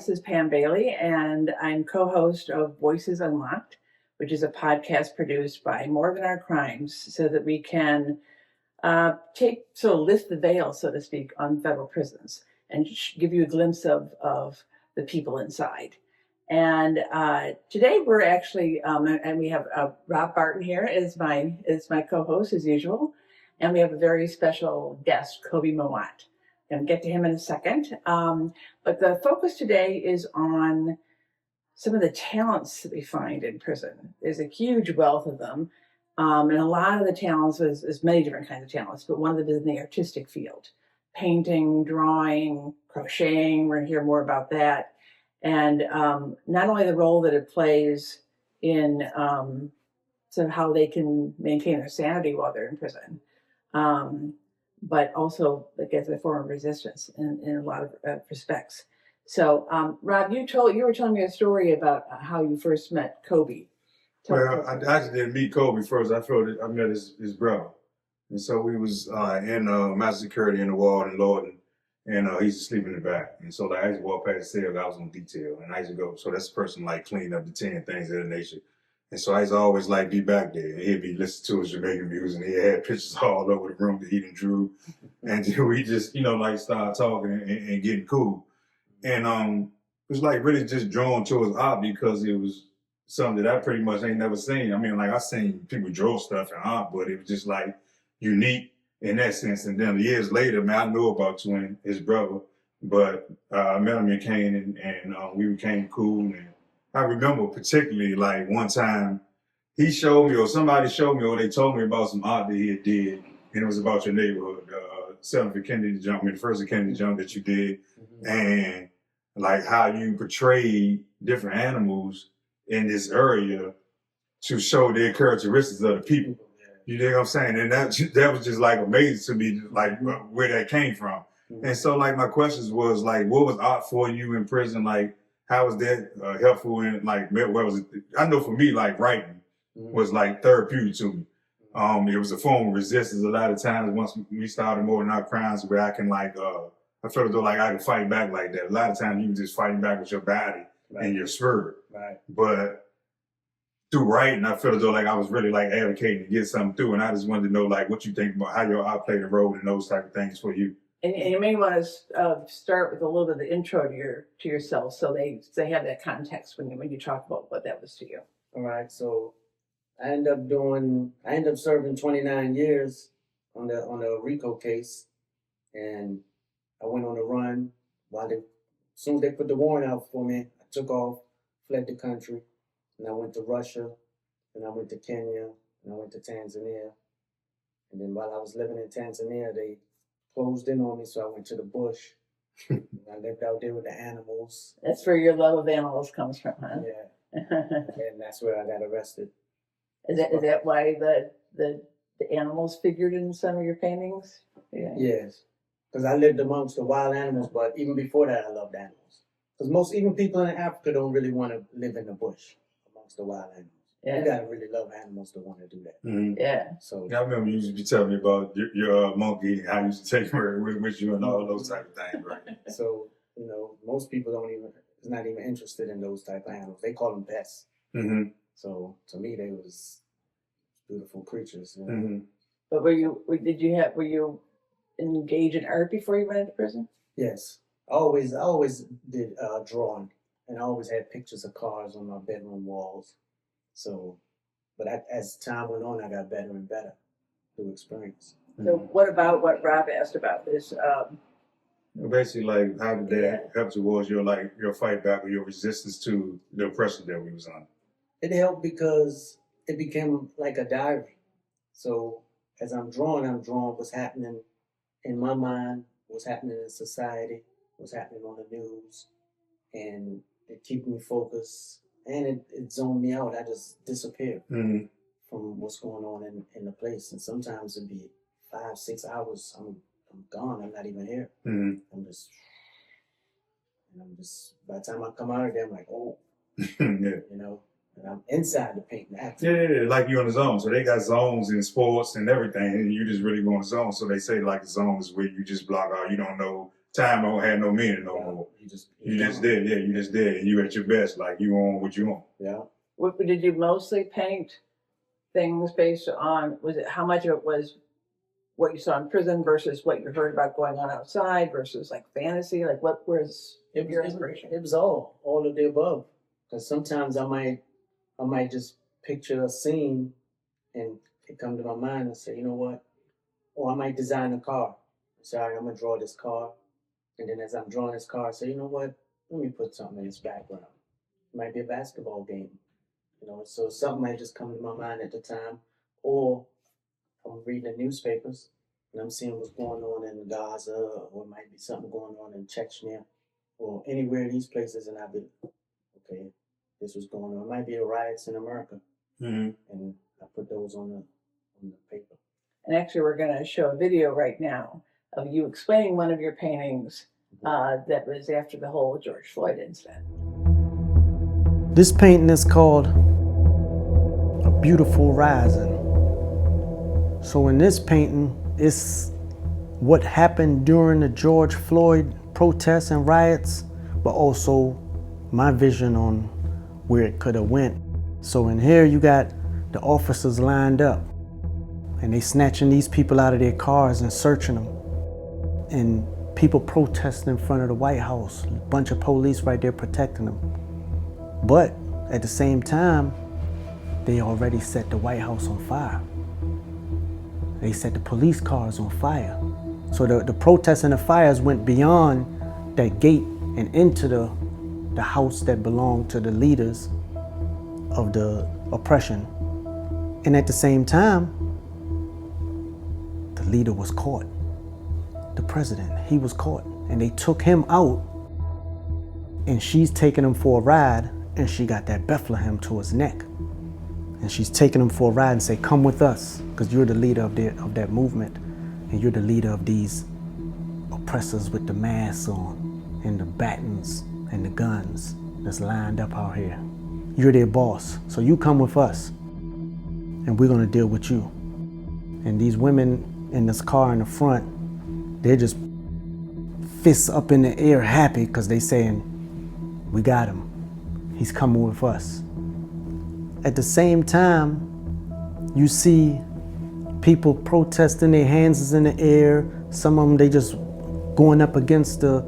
this is Pam Bailey, and I'm co-host of Voices Unlocked, which is a podcast produced by More Than Our Crimes, so that we can lift the veil, so to speak, on federal prisons and give you a glimpse of the people inside. And today we're actually, and we have Rob Barton here is my co-host as usual, and we have a very special guest, Kobi Mowatt. Going to get to him in a second. But the focus today is on some of the talents that we find in prison. There's a huge wealth of them. And a lot of the talents is many different kinds of talents, but one of them is in the artistic field. Painting, drawing, crocheting, we're going to hear more about that. And not only the role that it plays in sort of how they can maintain their sanity while they're in prison, but also like as a form of resistance in a lot of respects. So, Rob, you were telling me a story about how you first met Kobi. Well, I actually didn't meet Kobi first. I met his brother, and so we was in master security in the ward in Lorden, and he used to sleep in the back. And so like, I used to walk past the cell. I was on detail, and I used to go. So that's the person like cleaning up the 10 things of that nature. And so I used to always like be back there. He'd be listening to his Jamaican music, and he had pictures all over the room that he done drew. And we just, like started talking and getting cool. And it was like really just drawn to his art because it was something that I pretty much ain't never seen. I mean, like I seen people draw stuff in art, but it was just like unique in that sense. And then years later, man, I knew about Twin, his brother, but I met him in Canaan and we became cool. And I remember particularly like one time he showed me or somebody showed me or they told me about some art that he had did. And it was about your neighborhood, 7th Kennedy jump, the first Kennedy jump that you did. Mm-hmm. And like how you portrayed different animals in this area to show their characteristics of the people. You know what I'm saying? And that was just like amazing to me, like where that came from. Mm-hmm. And so like my questions was like, what was art for you in prison? Like, how was that helpful in like, what was it? I know for me, like writing was like therapeutic to me. It was a form of resistance. A lot of times once we started More Than Our Crimes where I can like, I felt as though like I could fight back like that. A lot of times you can just fight back with your body and your spirit. Right. But through writing, I felt as though like I was really like advocating to get something through. And I just wanted to know like what you think about how your art played a role in those type of things for you. And you may want to start with a little bit of the intro to yourself, so they have that context when you talk about what that was to you. All right. So I ended up serving 29 years on the RICO case, and I went on a run. As soon as they put the warrant out for me, I took off, fled the country, and I went to Russia, and I went to Kenya, and I went to Tanzania. And then while I was living in Tanzania, they closed in on me, so I went to the bush. I lived out there with the animals. That's where your love of animals comes from, huh? Yeah. And that's where I got arrested. Is that why the animals figured in some of your paintings? Yeah. Yes. Because I lived amongst the wild animals, but even before that, I loved animals. Because even people in Africa don't really want to live in the bush amongst the wild animals. Yeah. You gotta really love animals to want to do that. Mm-hmm. Yeah. So I remember you used to be telling me about your monkey and how you used to take her with you and all those type of things, right? So most people is not even interested in those type of animals. They call them pests. Mm-hmm. So to me, they was beautiful creatures. Mm-hmm. But were you engaged in art before you went into prison? Yes, I always did drawing, and I always had pictures of cars on my bedroom walls. So, but as time went on, I got better and better through experience. So, what about what Rob asked about this? Basically, like, how did that help towards your fight back or your resistance to the oppression that we was on? It helped because it became like a diary. So, as I'm drawing what's happening in my mind, what's happening in society, what's happening on the news, and it kept me focused. And it zoned me out. I just disappeared from what's going on in the place. And sometimes it'd be 5-6 hours. I'm gone. I'm not even here. Mm-hmm. I'm just. By the time I come out of there, I'm like, oh, yeah. And I'm inside the painting. Yeah, like you're in the zone. So they got zones in sports and everything, and you just really go in the zone. So they say like the zone is where you just block out. You don't know time don't have no meaning no more. You just did, yeah, you just did, and you at your best, like you on what you on. Yeah. What did you mostly paint things based on? Was it how much of it was what you saw in prison versus what you heard about going on outside versus like fantasy? Like what was your inspiration? It was all of the above. Because sometimes I might just picture a scene and it come to my mind and say, you know what? Or I might design a car. Say, all right, I'm gonna draw this car. And then as I'm drawing this car, I say, you know what? Let me put something in this background. It might be a basketball game. You know, so something might just come to my mind at the time. Or I'm reading the newspapers and I'm seeing what's going on in Gaza, or it might be something going on in Chechnya, or anywhere in these places, and I'll be, okay, this was going on. It might be the riots in America, and I put those on the paper. And actually, we're going to show a video right now of you explaining one of your paintings that was after the whole George Floyd incident. This painting is called A Beautiful Rising. So in this painting, it's what happened during the George Floyd protests and riots, but also my vision on where it could have went. So in here you got the officers lined up and they snatching these people out of their cars and searching them. And people protesting in front of the White House, a bunch of police right there protecting them. But at the same time, they already set the White House on fire. They set the police cars on fire. So the protests and the fires went beyond that gate and into the house that belonged to the leaders of the oppression. And at the same time, the leader was caught. The president, he was caught. And they took him out, and she's taking him for a ride, and she got that Bethlehem to his neck. And she's taking him for a ride and say, come with us, because you're the leader of that movement, and you're the leader of these oppressors with the masks on, and the batons, and the guns that's lined up out here. You're their boss, so you come with us, and we're gonna deal with you. And these women in this car in the front, they're just fists up in the air happy, because they saying, we got him, he's coming with us. At the same time, you see people protesting, their hands is in the air. Some of them, they just going up against the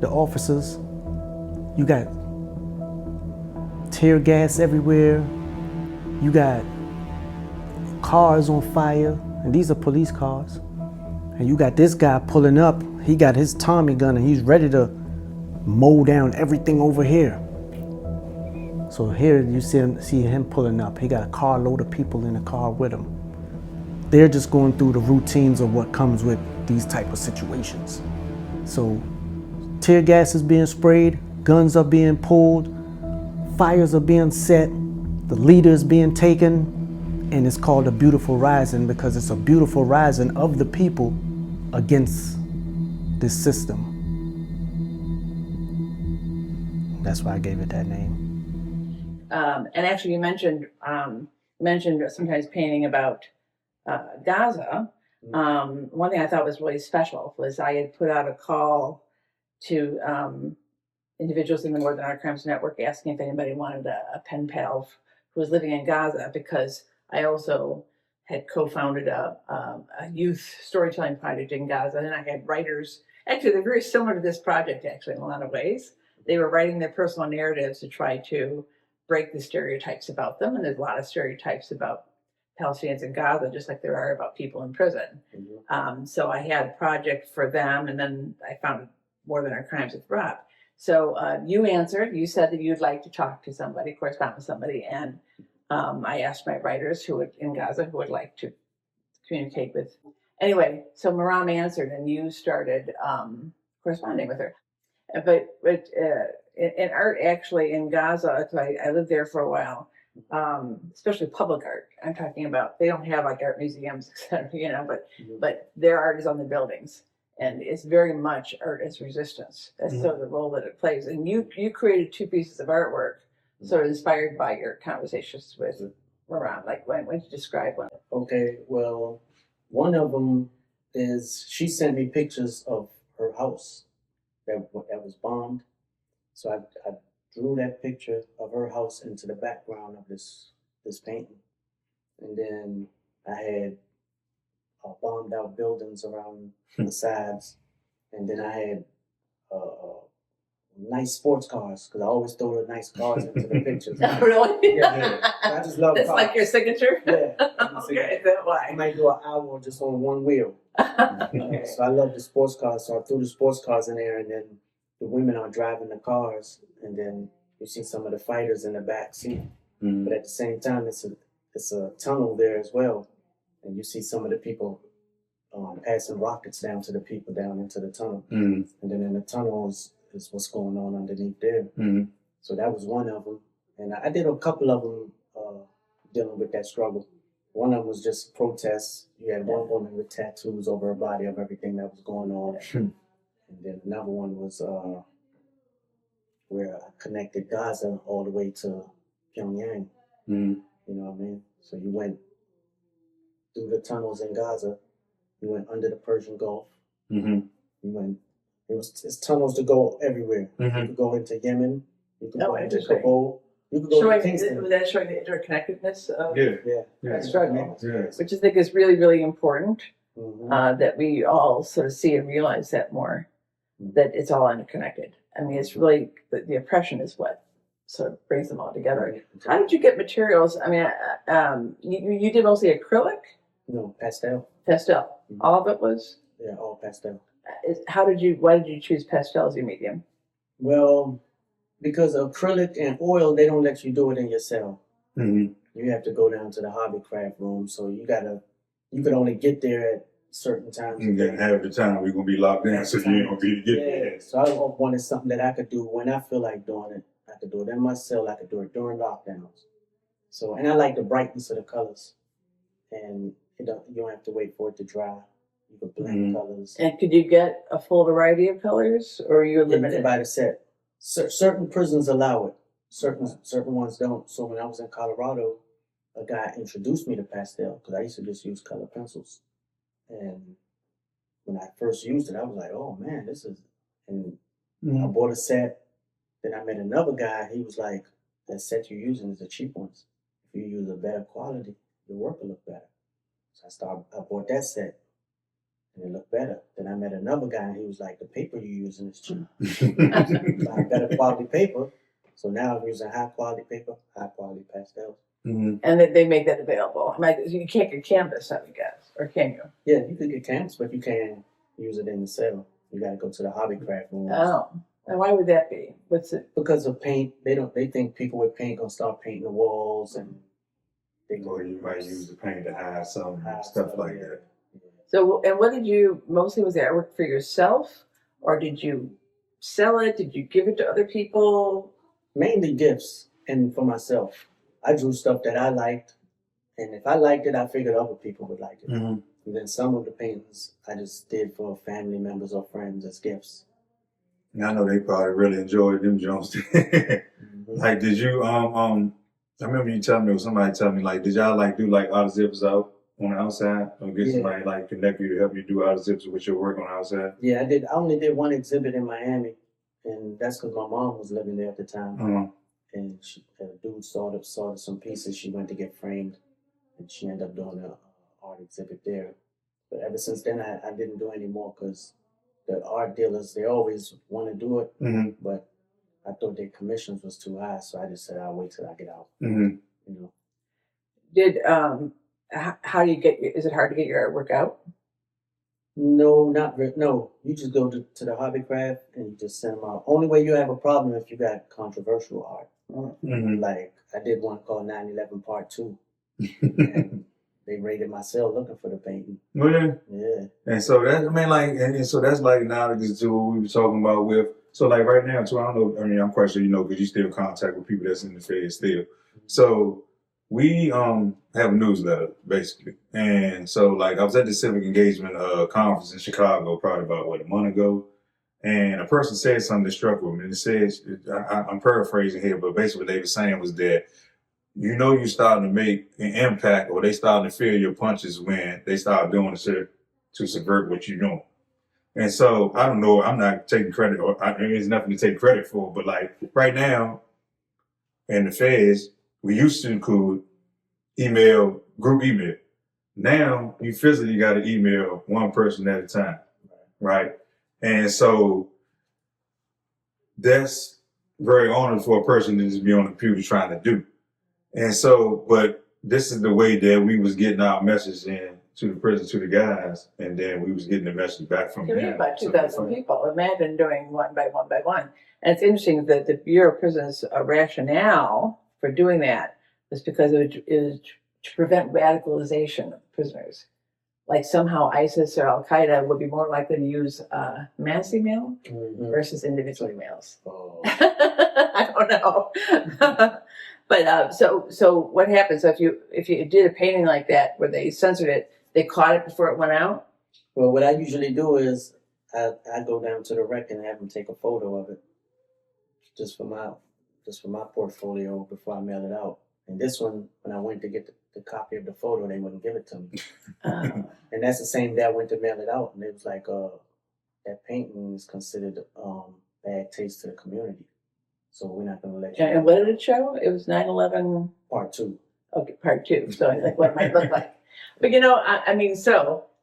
officers. You got tear gas everywhere. You got cars on fire, and these are police cars. And you got this guy pulling up. He got his Tommy gun and he's ready to mow down everything over here. So here you see him pulling up. He got a carload of people in the car with him. They're just going through the routines of what comes with these type of situations. So tear gas is being sprayed, guns are being pulled, fires are being set, the leader is being taken, and it's called a beautiful rising because it's a beautiful rising of the people against this system. That's why I gave it that name. And actually, you mentioned sometimes painting about Gaza. One thing I thought was really special was I had put out a call to individuals in the More Than Our Crimes Network asking if anybody wanted a pen pal who was living in Gaza, because I also had co-founded a youth storytelling project in Gaza, and I had writers. Actually, they're very similar to this project, actually, in a lot of ways. They were writing their personal narratives to try to break the stereotypes about them, and there's a lot of stereotypes about Palestinians in Gaza, just like there are about people in prison. Mm-hmm. So I had a project for them, and then I founded More Than Our Crimes with Rob. So you answered. You said that you'd like to talk to somebody, correspond with somebody, and I asked my writers in Gaza who would like to communicate with. Anyway, so Maram answered, and you started corresponding with her. But in art, actually, in Gaza, I lived there for a while, especially public art. I'm talking about, they don't have like art museums, etc., but their art is on the buildings. And it's very much art as resistance. That's sort of the role that it plays. And you created 2 pieces of artwork sort of inspired by your conversations with Maram. Like, why don't you describe one? Okay, well, one of them is she sent me pictures of her house. that was bombed. So I drew that picture of her house into the background of this painting, and then I had bombed out buildings around the sides, and then I had nice sports cars because I always throw the nice cars into the pictures. Oh, really? Yeah. I just love That's cars. like your signature? Yeah. Okay, that I why. might do an hour just on one wheel. So I love the sports cars, so I threw the sports cars in there, and then the women are driving the cars, and then you see some of the fighters in the back seat. Mm-hmm. But at the same time, it's a tunnel there as well, and you see some of the people passing rockets down to the people down into the tunnel, Mm-hmm. and then in the tunnel is what's going on underneath there. Mm-hmm. So that was one of them, and I did a couple of them dealing with that struggle. One of them was just protests. You had one woman with tattoos over her body of everything that was going on, and then another one was where I connected Gaza all the way to Pyongyang. Mm-hmm. You know what I mean? So you went through the tunnels in Gaza. You went under the Persian Gulf. Mm-hmm. You went. It's tunnels to go everywhere. Mm-hmm. You could go into Yemen. You could Oh, go into interesting. Kabul. You could go Showing, to Kingston. was that showing the interconnectedness of, Yeah. Yeah. That's Yeah. right. Yeah. which I think is really, really important, Mm-hmm. that we all sort of see and realize that more, that it's all interconnected. I mean, it's really, the oppression is what sort of brings them all together. How did you get materials? I mean, you did mostly acrylic, No, pastel. pastel. Mhm. All of it was. Yeah, all pastel. Why did you choose pastel as your medium? Well, because acrylic and oil, they don't let you do it in your cell. Mm-hmm. You have to go down to the hobby craft room. So you could only get there at certain times. And then half the time we're gonna be locked down, so you ain't gonna be able to get Yeah. there. So I wanted something that I could do when I feel like doing it. I could do it in my cell. I could do it during lockdowns. So, and I like the brightness of the colors, and you don't have to wait for it to dry. You can blend colors. And could you get a full variety of colors, or are you Yeah, you can limited? buy the set. Certain prisons allow it. Certain ones don't. So when I was in Colorado, a guy introduced me to pastel because I used to just use color pencils. And when I first used it, I was like, "Oh man, this is." And I bought a set. Then I met another guy. He was like, "That set you're using is the cheap ones. If you use a better quality, your work will look better." So I bought that set, and it looked better. Then I met another guy, and he was like, "The paper you're using is cheap. Buy better quality paper." So now I'm using high quality paper, high quality pastels. Mm-hmm. And they make that available. Like, you can't get canvas, I would guess, or can you? Yeah, you could get canvas, but you can't use it in the cell. You got to go to the hobby craft room. Oh, and why would that be? What's it? Because of paint, they think people with paint gonna start painting the walls, and Or you might use the paint to hide some hide stuff stuff, like yeah. that. So, and what did you mostly, was the artwork for yourself, or did you sell it? Did you give it to other people? Mainly gifts and for myself. I drew stuff that I liked, and if I liked it, I figured other people would like it. Mm-hmm. And then some of the paintings I just did for family members or friends as gifts. And I know they probably really enjoyed them Jones. Like, did you I remember you telling me, or somebody telling me, like, did y'all like do like auto zips out on the outside, or get Yeah. somebody like connect you to help you do auto zips with your work on the outside? Yeah, I did. I only did one exhibit in Miami, and that's because my mom was living there at the time. Uh-huh. And a dude saw some pieces. She went to get framed, and she ended up doing an art exhibit there. But ever since then, I didn't do any more because the art dealers, they always want to do it, Mm-hmm. but I thought their commissions was too high, so I just said I'll wait till I get out. Mm-hmm. You know. Did how do you get? Is it hard to get your artwork out? No, no. You just go to the hobby craft and you just send them out. Only way you have a problem if you got controversial art. Mm-hmm. Like I did one called 9/11 Part 2, and they raided my cell looking for the painting. Well, yeah. Yeah. And so that, I mean, like, and so that's like analogous to what we were talking about with. So like right now, too, I don't know. I mean, I'm quite sure you know because you still contact with people that's in the Fed still. So we have a newsletter basically, and so like I was at the civic engagement conference in Chicago probably about a month ago, and a person said something that struck with me. And it says, I'm paraphrasing here, but basically what they were saying was that you know you're starting to make an impact, or they starting to feel your punches when they start doing it to subvert what you're doing. And so I don't know. I'm not taking credit, or there's nothing to take credit for. But like right now, in the feds, we used to could email group email. Now you physically got to email one person at a time, right? And so that's very honored for a person to just be on the computer trying to do. And so, but this is the way that we was getting our message in to the prison, to the guys, and then we was getting the message back from We them. have about 2,000 people. Imagine doing one by one by one. And it's interesting that the Bureau of Prisons' rationale for doing that is because it is to prevent radicalization of prisoners. Like somehow ISIS or Al Qaeda would be more likely to use mass email versus individual emails. Oh. I don't know. But so what happens if you did a painting like that where they censored it, they caught it before it went out? Well, what I usually do is I go down to the rec and have them take a photo of it, just for my portfolio before I mail it out. And this one, when I went to get the copy of the photo, they wouldn't give it to me. And that's the same day I went to mail it out, and it was like, that painting is considered bad taste to the community, so we're not going to let you. And what did it show? It was 9/11. Part 2. Okay, part 2. So like what it might look like. But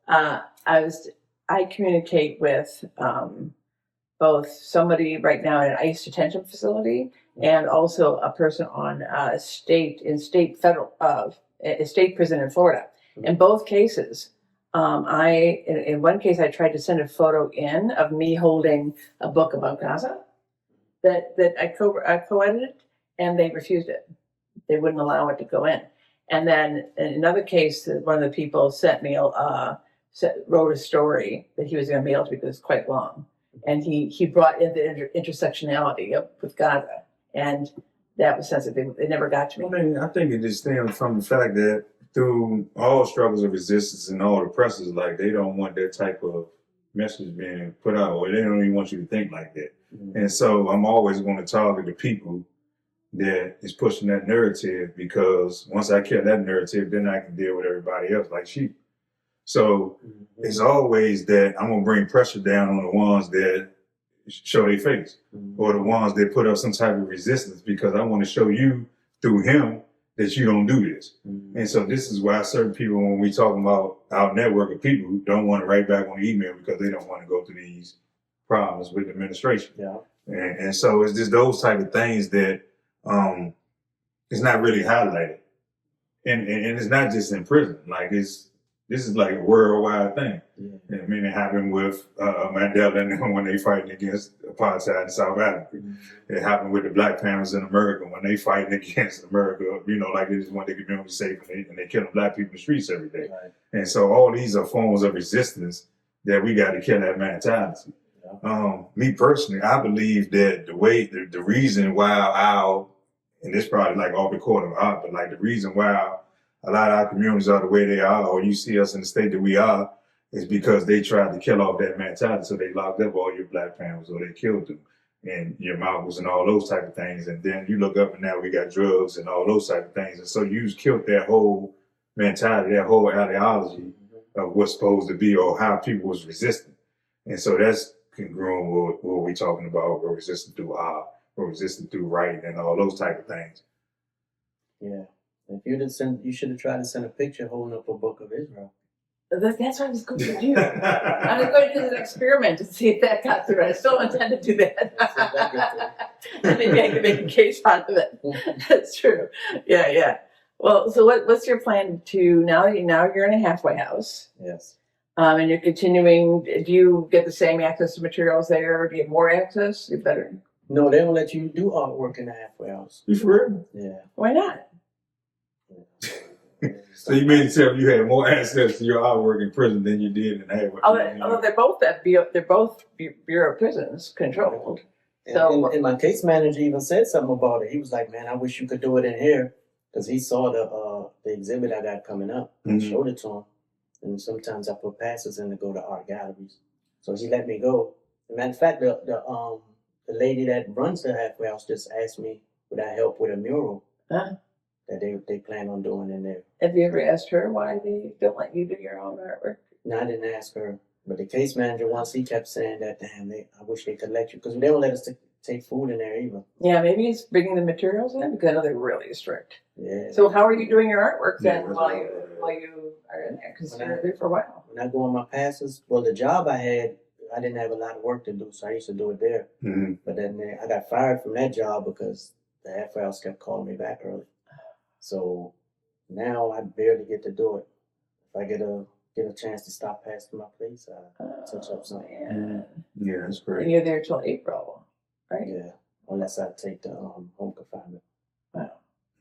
I communicate with both somebody right now in an ICE detention facility and also a person on a state prison in Florida. In both cases, in one case I tried to send a photo in of me holding a book about Gaza that I co-edited, and they refused it. They wouldn't allow it to go in. And then in another case, one of the people sent me wrote a story that he was going to mail to me because it's quite long, and he brought in the intersectionality with Gaza, and that was sensitive. It never got to me. I mean, I think it just stems from the fact that through all struggles of resistance and all the presses, like they don't want that type of message being put out, or they don't even want you to think like that. Mm-hmm. And so I'm always going to target the people that is pushing that narrative, because once I kill that narrative, then I can deal with everybody else like sheep. So it's always that I'm going to bring pressure down on the ones that show their face, or the ones that put up some type of resistance, because I want to show you through him that you don't do this. And so this is why certain people, when we talk about our network of people, who don't want to write back on email because they don't want to go through these problems with the administration. Yeah. And so it's just those type of things that it's not really highlighted. And it's not just in prison. Like this is like a worldwide thing. Yeah. I mean, it happened with Mandela when they fighting against apartheid in South Africa. Mm-hmm. It happened with the Black Panthers in America when they fighting against America. Like they just want their community safe, and they killing Black people in the streets every day. Right. And so all these are forms of resistance that we got to kill that mentality. Yeah. Me personally, I believe that the reason why and this probably like off the court of art, but like the reason why a lot of our communities are the way they are, or you see us in the state that we are, is because they tried to kill off that mentality. So they locked up all your Black Panthers, or they killed them, and your Malcolms and all those type of things. And then you look up and now we got drugs and all those type of things. And so you killed that whole mentality, that whole ideology of what's supposed to be, or how people was resisting. And so that's congruent with what we're talking about. We're resisting through art, we're resisting through writing, and all those type of things. Yeah. If you should have tried to send a picture holding up a book of Israel. That's what I was going to do. I was going to do an experiment to see if that got through. I still intend to do that. Maybe I can make a case out of it. That's true. Yeah. Well, so what's your plan to now you're in a halfway house? Yes. And you're continuing. Do you get the same access to materials there? Do you have more access? You better. No, they don't let you do artwork in the halfway house. You for real? Yeah. Why not? So you mean to tell me you had more access to your artwork in prison than you did in the halfway? Although they're both Bureau of Prisons controlled. And my case manager even said something about it. He was like, "Man, I wish you could do it in here," because he saw the exhibit I got coming up. And showed it to him. And sometimes I put passes in to go to art galleries. So he let me go. As a matter of fact, the lady that runs the halfway house just asked me would I help with a mural that they plan on doing in there. Have you ever asked her why they don't let you do your own artwork? No, I didn't ask her. But the case manager, once he kept saying that, damn, I wish they could let you, because they don't let us take food in there either. Yeah, maybe he's bringing the materials in because I know they're really strict. Yeah. So how are you doing your artwork then Yeah, while you are in there? Because you're there for a while. When I go on my passes, well, the job I had, I didn't have a lot of work to do, so I used to do it there. Mm-hmm. But then I got fired from that job because the FLs kept calling me back early. So now I barely get to do it. If I get a chance to stop past my place, I touch up something. Man. Yeah, that's great. And you're there till April, right? Yeah, unless I take the home confinement. Wow.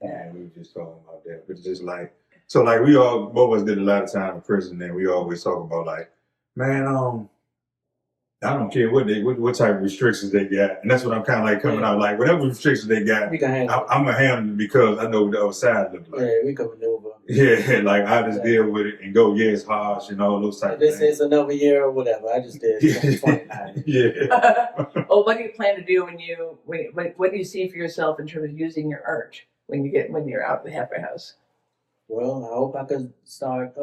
Yeah, we were just talking about that. But it's just like, so like we all, both of us did a lot of time in prison, and we always talk about like, man, I don't care what type of restrictions they got, and that's what I'm kind of like coming out like whatever restrictions they got, We can handle I'm gonna handle it because I know what the other side looks it. like. Yeah, we can maneuver. Yeah, like I just deal with it and go, yeah, it's harsh and all those type of This things. is another year or whatever. I just did 29. Yeah. Well, what do you plan to do what do you see for yourself in terms of using your art when you're out of the halfway house? Well, I hope I could start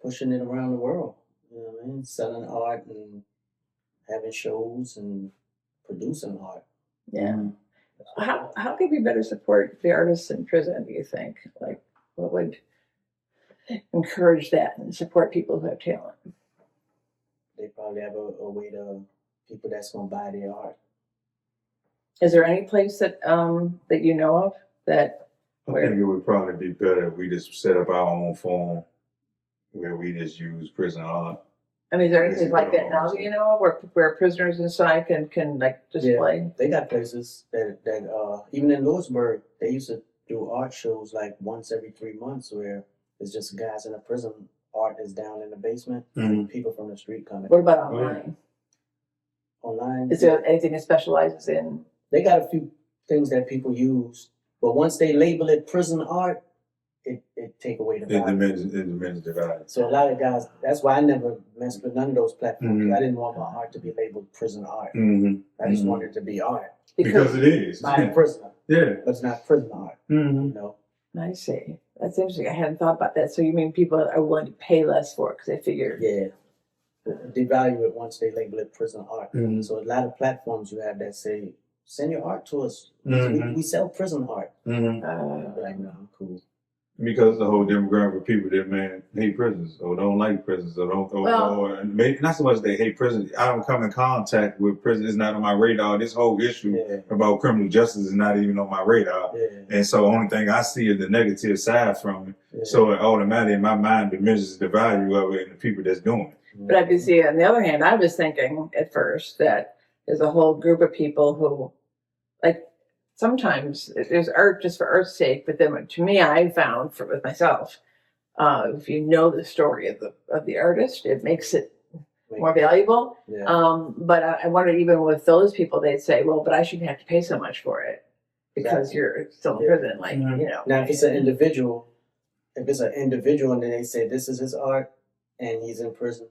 pushing it around the world. You know what I mean? Selling art and having shows and producing art. Yeah. How can we better support the artists in prison, do you think? Like, what would encourage that and support people who have talent? They probably have a way to people that's gonna buy their art. Is there any place that that you know of that I think it would probably be better if we just set up our own form where we just use prison art. I mean, is there anything like that now that you know of where prisoners inside can like display? Yeah, they got places that even in Lewisburg they used to do art shows like once every 3 months where it's just guys in a prison. Art is down in the basement. Mm-hmm. People from the street coming. What about online? Online, Is there anything that specializes in? they got a few things that people use, but once they label it prison art, it take away the It value. diminishes the value. So a lot of guys, that's why I never messed with none of those platforms. Mhm. I didn't want my art to be labeled prison art. Mm-hmm. I just wanted it to be art Because it is. by a prisoner, Yeah. but it's not prison art. Mm-hmm. You know, I see. That's interesting. I hadn't thought about that. So you mean people are willing to pay less for it because they figure? yeah, devalue it once they label it prison art. Mm-hmm. So a lot of platforms you have that say, send your art to us. Mhm. We sell prison art. Mm-hmm. I'd be like, no, I'm cool. Because the whole demographic of people that man hate prisons or don't like prisons or don't or maybe not so much they hate prisons. I don't come in contact with prisons. It's not on my radar. This whole issue Yeah. about criminal justice is not even on my radar. Yeah. And so the only thing I see is the negative side from it. Yeah. So it automatically in my mind diminishes the value of it and the people that's doing it. But I can see, on the other hand, I was thinking at first that there's a whole group of people who, like, sometimes there's art just for art's sake, but then to me, I found with myself, if you know the story of the artist, it makes it more valuable. Yeah. But I wonder, even with those people, they'd say, well, but I shouldn't have to pay so much for it because you're still in prison, like, Mhm. you know. Now, if it's an individual and then they say this is his art and he's in prison,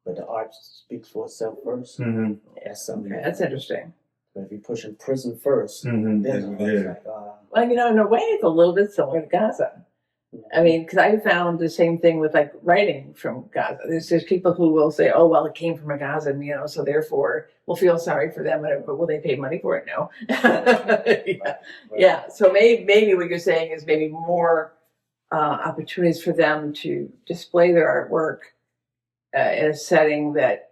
but the art speaks for itself 1st Mm-hmm. that's something. Okay, that's interesting. But if you're pushing prison 1st, Mm-hmm. then Yeah. it's like, Well, you know, in a way, it's a little bit similar to Gaza. I mean, because I found the same thing with like writing from Gaza. There's people who will say, "Oh, well, it came from a Gazan, you know, so therefore we'll feel sorry for them, but will they pay money for it? No." Yeah. Yeah. So maybe what you're saying is maybe more opportunities for them to display their artwork in a setting that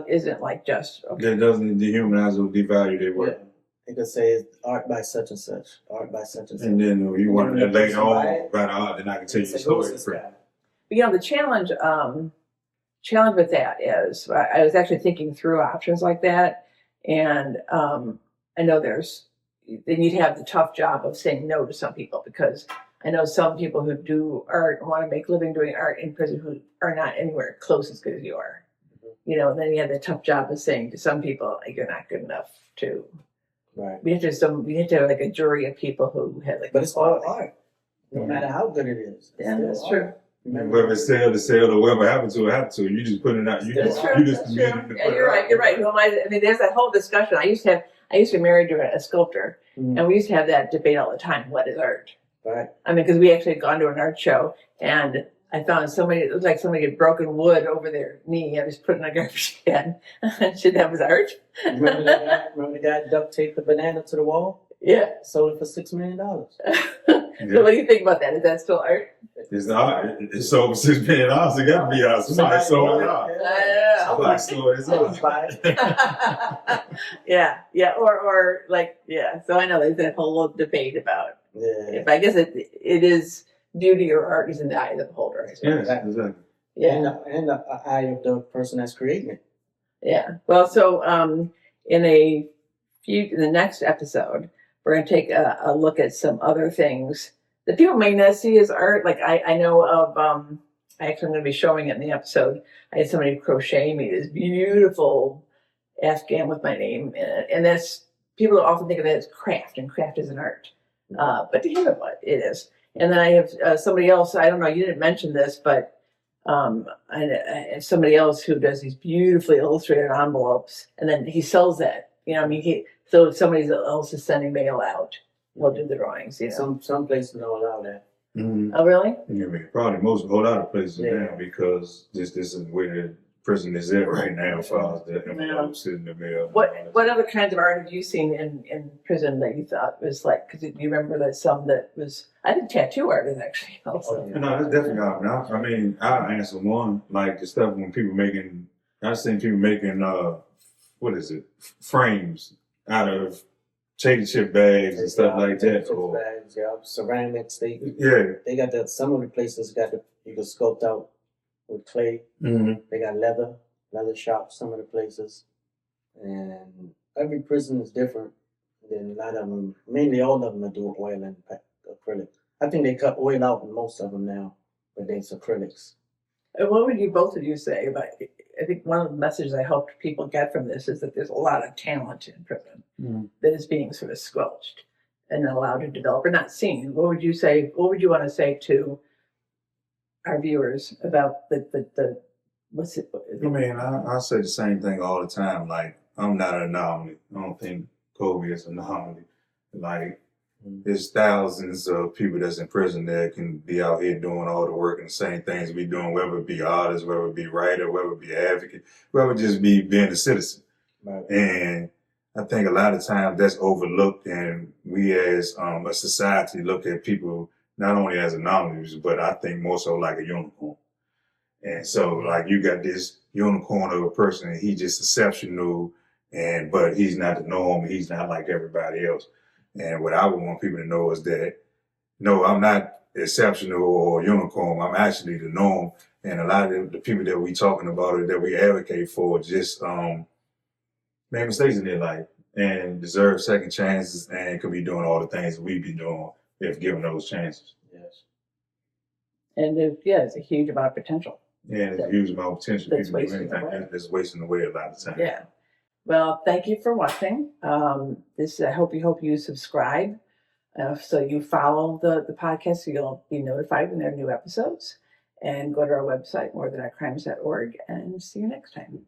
isn't like just okay. That doesn't dehumanize or devalue their yeah. work. They could say it's art by such and such, art by such and such. And then if you want to And then later the person buy on it, write art, then I can tell you the Say, "Who's story. this guy?" But, you know, the challenge with that is I was actually thinking through options like that, and I know then you'd have the tough job of saying no to some people, because I know some people who do art and want to make a living doing art in prison who are not anywhere close as good as you are. You know, and then you have the tough job of saying to some people, like, you're not good enough to. Right. We have to have like a jury of people who have like. But it's all art, no matter how good it is. It's Yeah, still that's art. true. Remember, Whether it's sale to sell or whatever happened to it happened to it. You just put it out. You That's just true. you just That's committed true. to Yeah, put it you're out. right. You're right. Who am I mean, there's that whole discussion. I used to be married to a sculptor, Mhm. and we used to have that debate all the time. What is art? right? I mean, because we actually had gone to an art show, and I found somebody, it looked like somebody had broken wood over their knee. I was putting in a garbage can. Shit, that was art. Remember the guy duct taped the banana to the wall? Yeah. Sold it for $6 million. So what do you think about that? Is that still art? It's not. It's over $6 million. It got to be out. Somebody sold it out. Somebody sold it out. Yeah, or like, yeah. So I know there's that whole little debate about. Yeah. If I guess it is beauty or art is in the eye of the beholder. I suppose. Yes, exactly. Yeah. And the eye of the person that's creating it. Yeah. Well, so in the next episode, we're going to take a look at some other things that people may not see as art. Like I know of, actually I'm going to be showing it in the episode. I had somebody crochet me this beautiful Afghan with my name in it. And that's, people often think of that as craft, and craft is an art. But to him, it is. And then I have somebody else, I don't know, you didn't mention this, but I have somebody else who does these beautifully illustrated envelopes, and then he sells that. You know, I mean, so if somebody else is sending mail out, we'll do the drawings. You know, Some places don't allow that. Mm-hmm. Oh, really? Yeah, I mean, probably a whole lot of places Yeah. now, because this is where the prison is at right now, as far as the envelopes in the mail. What other kinds of art have you seen in prison that you thought was like? Because you remember that some that was, I think tattoo art is actually also. No, that's definitely out now. I mean, I'll answer one, like the stuff when people making, I've seen people making, what is it, frames out of potato chip bags and stuff like that. Or, Bags, yeah, ceramics. They yeah. got some of the places you can sculpt out with clay. Mm-hmm. They got leather shops, some of the places. And every prison is different. Then a lot of them, mainly all of them are doing oil and acrylic. I think they cut oil out in most of them now, but it's acrylics. And what would you both of you say about? I think one of the messages I hope people get from this is that there's a lot of talent in prison that is being sort of squelched and not allowed to develop or not seen. What would you say? What would you want to say to our viewers about the what's it? I mean, I say the same thing all the time. Like, I'm not an anomaly. I don't think Kobe is an anomaly. Like, there's thousands of people that's in prison that can be out here doing all the work and the same things we doing, whether it be artists, whether it be writer, whether it be advocate, whether it just be being a citizen. Right. And I think a lot of times that's overlooked, and we as a society look at people not only as anomalies, but I think more so like a unicorn. And so, like, you got this unicorn of a person, and he's just exceptional, but he's not the norm. He's not like everybody else. And what I would want people to know is that, no, I'm not exceptional or unicorn. I'm actually the norm. And a lot of the people that we talking about or that we advocate for just made mistakes in their life and deserve second chances and could be doing all the things we be doing if given those chances. Yes. And it's a huge amount of potential. Yeah, there's a huge amount of potential. That's People do wasting anything away. that's wasting away a lot of time. Yeah. Well, thank you for watching. I hope you subscribe, so you follow the podcast, so you'll be notified when there are new episodes. And go to our website, morethanarcrimes.org, and see you next time.